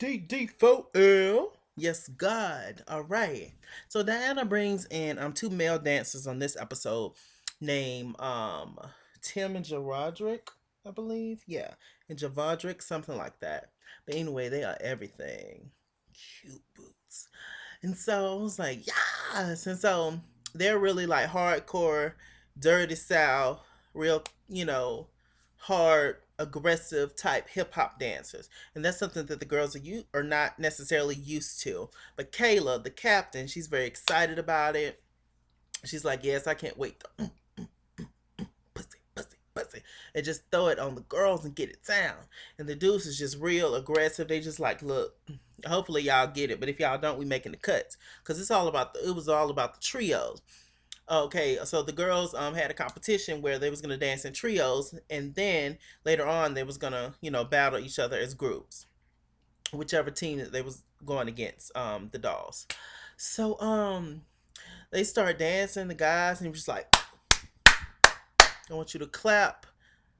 DD4L. Yes, God. All right. So Diana brings in two male dancers on this episode named Tim and Javadrick, I believe. Yeah. And Javadrick, something like that. But anyway, they are everything. Cute boots. And so I was like, yes. And so they're really like hardcore, dirty South, real, hard, aggressive type hip hop dancers. And that's something that the girls are not necessarily used to. But Kayla, the captain, she's very excited about it. She's like, yes, I can't wait to pussy, pussy, pussy, and just throw it on the girls and get it down. And the dudes is just real aggressive. They just like, look, hopefully y'all get it, but if y'all don't, we making the cuts because it was all about the trios. Okay, so the girls had a competition where they was gonna dance in trios, and then later on they was gonna battle each other as groups, whichever team that they was going against the dolls. So they start dancing, the guys, and he was just like, I want you to clap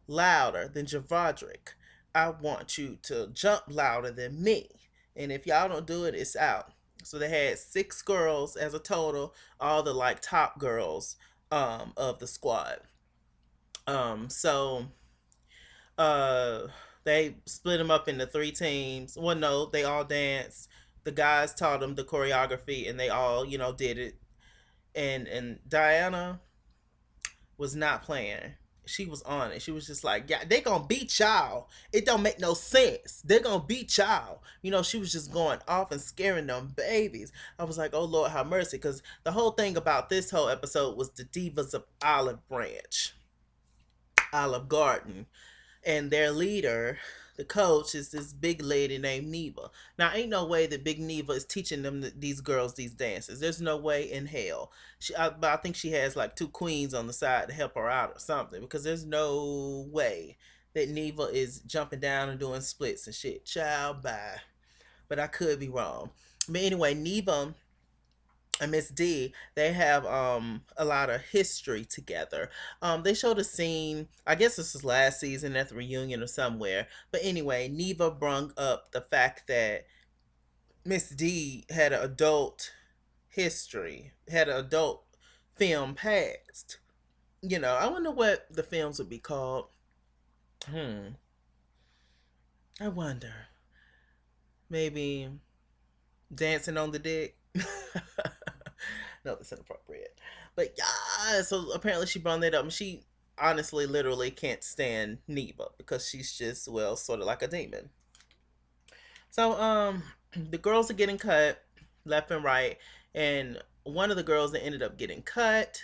louder than Javadrick. I want you to jump louder than me. And if y'all don't do it, it's out. So they had six girls as a total, all the like top girls of the squad. So uh they split them up into three teams. Well, no, they all danced. The guys taught them the choreography and they all, did it. And Diana was not playing. She was on it. She was just like, yeah, they gonna beat y'all. It don't make no sense. They're gonna beat y'all. She was just going off and scaring them babies. I was like, oh Lord, have mercy. Because the whole thing about this whole episode was the divas of Olive Branch, Olive Garden, and their leader, the coach, is this big lady named Neva. Now, ain't no way that Big Neva is teaching these girls these dances. There's no way in hell. But I think she has like two queens on the side to help her out or something, because there's no way that Neva is jumping down and doing splits and shit. Child, bye. But I could be wrong. But anyway, Neva and Miss D, they have a lot of history together. They showed a scene, I guess this was last season at the reunion or somewhere. But anyway, Neva brung up the fact that Miss D had an adult history, had an adult film past. I wonder what the films would be called. Hmm. I wonder. Maybe Dancing on the Dick. No, that's inappropriate. But yeah, so apparently she brought that up, and she honestly, literally can't stand Neva because she's just, well, sort of like a demon. So the girls are getting cut left and right, and one of the girls that ended up getting cut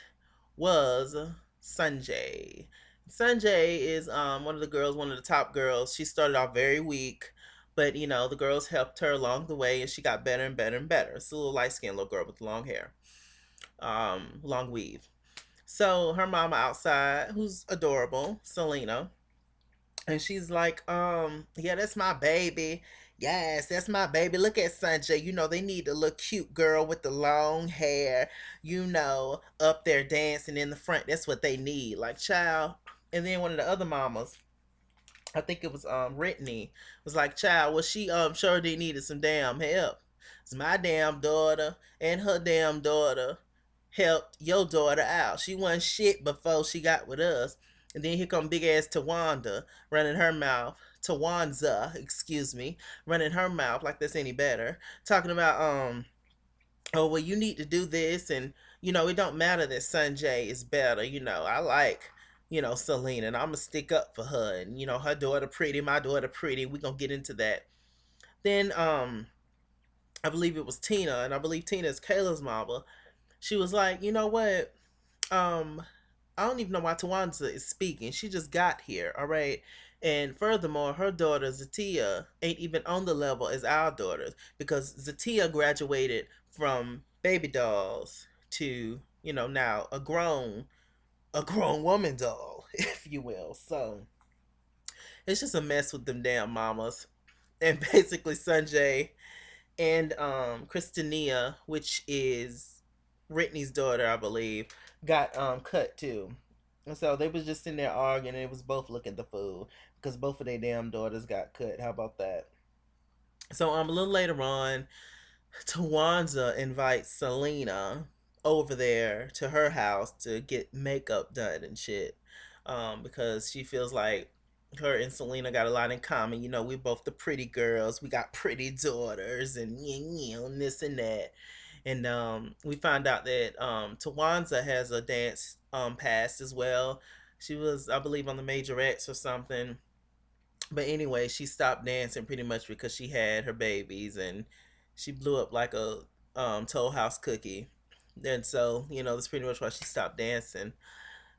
was Sanjay. Sanjay is one of the girls, one of the top girls. She started off very weak, but the girls helped her along the way, and she got better and better and better. It's a little light skinned little girl with long hair, long weave. So her mama outside, who's adorable, Selena, and she's like, yeah, that's my baby. Yes, that's my baby. Look at Sanjay. They need a little cute girl with the long hair, up there dancing in the front. That's what they need. Like, child. And then one of the other mamas, I think it was Brittany, was like, child, well, she sure did needed some damn help. It's my damn daughter and her damn daughter helped your daughter out. She wasn't shit before she got with us. And then here come big ass Tawanda running her mouth. Tawanza, excuse me, running her mouth like that's any better. Talking about oh well, you need to do this, and it don't matter that Sanjay is better. I like Selena, and I'm gonna stick up for her, and her daughter pretty, my daughter pretty. We gonna get into that. Then I believe it was Tina, and I believe Tina is Kayla's mama. She was like, you know what? Um, I don't even know why Tawanza is speaking. She just got here, all right? And furthermore, her daughter Zatia ain't even on the level as our daughters, because Zatia graduated from baby dolls to, now a grown woman doll, if you will. So it's just a mess with them damn mamas. And basically Sanjay and Christinia, which is Whitney's daughter, I believe, got cut too. And so they was just in there arguing, and it was both looking the fool because both of their damn daughters got cut. How about that? So a little later on, Tawanza invites Selena over there to her house to get makeup done and shit. Because she feels like her and Selena got a lot in common. You know, we both the pretty girls. We got pretty daughters and this and that. And we found out that Tawanza has a dance past as well. She was, I believe, on the Majorettes or something. But anyway, she stopped dancing pretty much because she had her babies and she blew up like a Toll House cookie. And so, that's pretty much why she stopped dancing.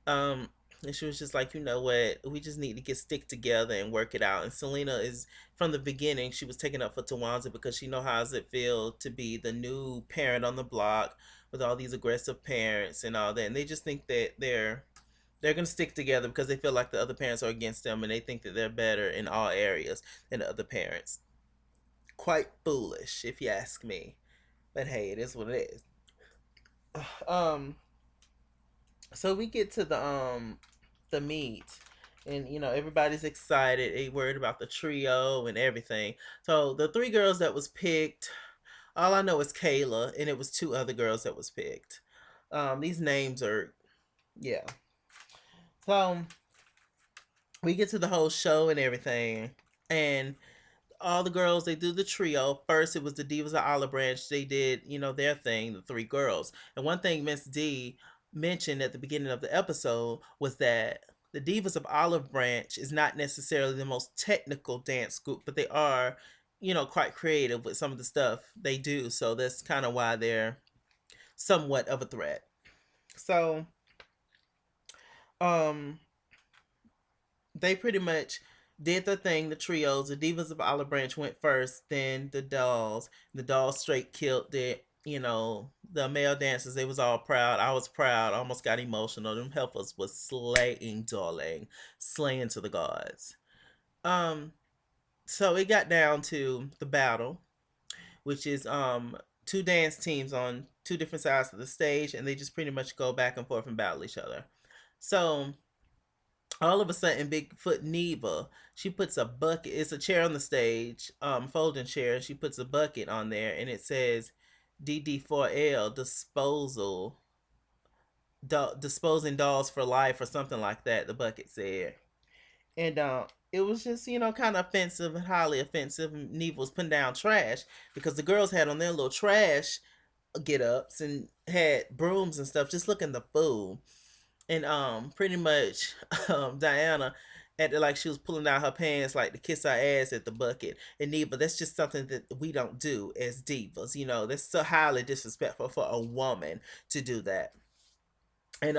Um, and she was just like, you know what, we just need to get stick together and work it out. And Selena is from the beginning, she was taking up for Tawanza because she know how does it feel to be the new parent on the block with all these aggressive parents and all that. And they just think that they're gonna stick together because they feel like the other parents are against them and they think that they're better in all areas than the other parents. Quite foolish, if you ask me. But hey, it is what it is. Um, so we get to the meet, and everybody's excited. They worried about the trio and everything. So the three girls that was picked, all I know is Kayla, and it was two other girls that was picked. These names are, yeah. So we get to the whole show and everything, and all the girls, they do the trio. First it was the Divas of Olive Branch. They did their thing, the three girls. And one thing Miss D mentioned at the beginning of the episode was that the Divas of Olive Branch is not necessarily the most technical dance group, but they are quite creative with some of the stuff they do. So that's kind of why they're somewhat of a threat. So um they pretty much did the thing, the trios. The Divas of Olive Branch went first, then the dolls. The dolls straight killed it. The male dancers, they was all proud. I was proud. I almost got emotional. Them helpers was slaying, darling. Slaying to the gods. Um, so it got down to the battle, which is two dance teams on two different sides of the stage, and they just pretty much go back and forth and battle each other. So all of a sudden, Bigfoot Neva, she puts a bucket. It's a chair on the stage, folding chair. She puts a bucket on there, and it says DD4L disposal, disposing dolls for life or something like that. The bucket said, and it was just kind of offensive and highly offensive. Neva was putting down trash because the girls had on their little trash get ups and had brooms and stuff, just looking the fool. And pretty much Diana acted like she was pulling out her pants like to kiss her ass at the bucket. And Neva, that's just something that we don't do as divas. That's so highly disrespectful for a woman to do that. And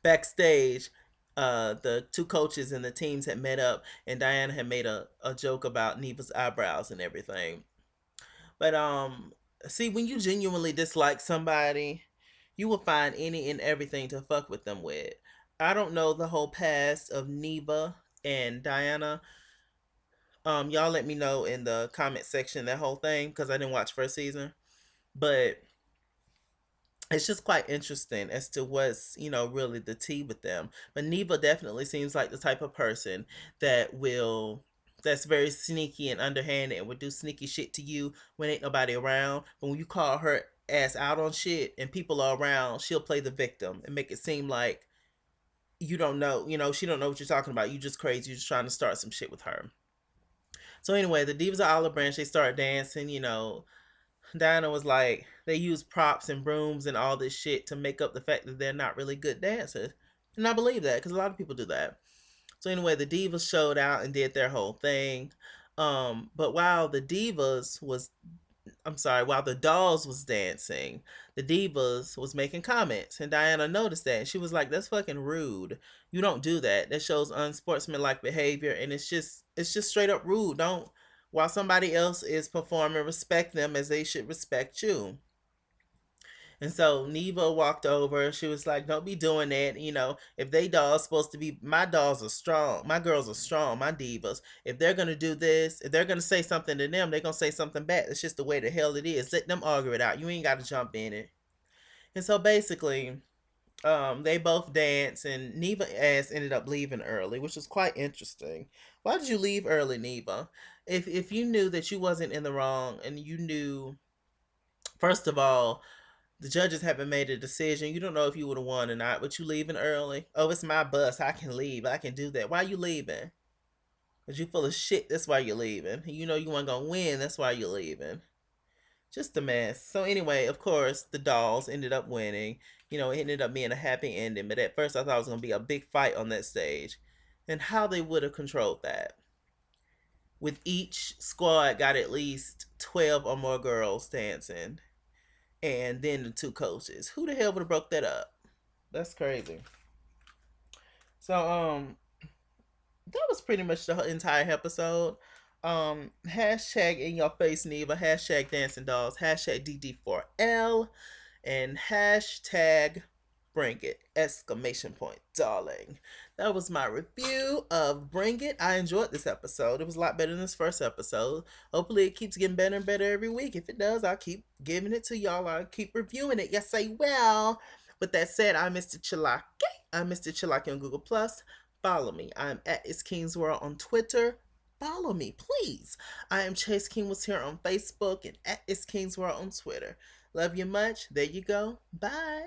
backstage, the two coaches and the teams had met up, and Diana had made a joke about Neva's eyebrows and everything. But see, when you genuinely dislike somebody, you will find any and everything to fuck with them with. I don't know the whole past of Neva and Diana. Y'all let me know in the comment section that whole thing because I didn't watch first season. But it's just quite interesting as to what's really the tea with them. But Neva definitely seems like the type of person that will that's very sneaky and underhanded and would do sneaky shit to you when ain't nobody around. But when you call her ass out on shit and people are around, she'll play the victim and make it seem like you don't know, she don't know what you're talking about. You just crazy. You're just trying to start some shit with her. So anyway, the Divas of Olive Branch, they start dancing. Diana was like, they use props and brooms and all this shit to make up the fact that they're not really good dancers. And I believe that because a lot of people do that. So anyway, the Divas showed out and did their whole thing. But while the Divas was I'm sorry, while the dolls was dancing, the Divas was making comments. And Diana noticed that. And she was like, that's fucking rude. You don't do that. That shows unsportsmanlike behavior. And it's just straight up rude. Don't while somebody else is performing, respect them as they should respect you. And so Neva walked over. She was like, don't be doing that. If they dolls supposed to be, my dolls are strong. My girls are strong, my divas. If they're going to do this, if they're going to say something to them, they're going to say something back. It's just the way the hell it is. Let them argue it out. You ain't got to jump in it. And so basically, they both dance, and Neva ass ended up leaving early, which was quite interesting. Why did you leave early, Neva? if you knew that you wasn't in the wrong and you knew, first of all, the judges haven't made a decision. You don't know if you would have won or not, but you leaving early. Oh, it's my bus. I can leave. I can do that. Why you leaving? Because you full of shit. That's why you're leaving. You know you weren't going to win. That's why you're leaving. Just a mess. So, anyway, of course, the dolls ended up winning. It ended up being a happy ending. But at first, I thought it was going to be a big fight on that stage. And how they would have controlled that. With each squad got at least 12 or more girls dancing, and then the two coaches. Who the hell would have broke that up? That's crazy. So that was pretty much the entire episode. Hashtag in your face Neva, hashtag dancing dolls, hashtag DD4L, and hashtag Bring It! Exclamation point, darling. That was my review of Bring It. I enjoyed this episode. It was a lot better than this first episode. Hopefully it keeps getting better and better every week. If it does, I'll keep giving it to y'all. I'll keep reviewing it. Yes, I will. With that said, I'm Mr. Chilaki. I'm Mr. Chilaki on Google Plus. Follow me. I'm at It's King's World on Twitter. Follow me, please. I am Chase King was here on Facebook and at It's King's World on Twitter. Love you much. There you go. Bye.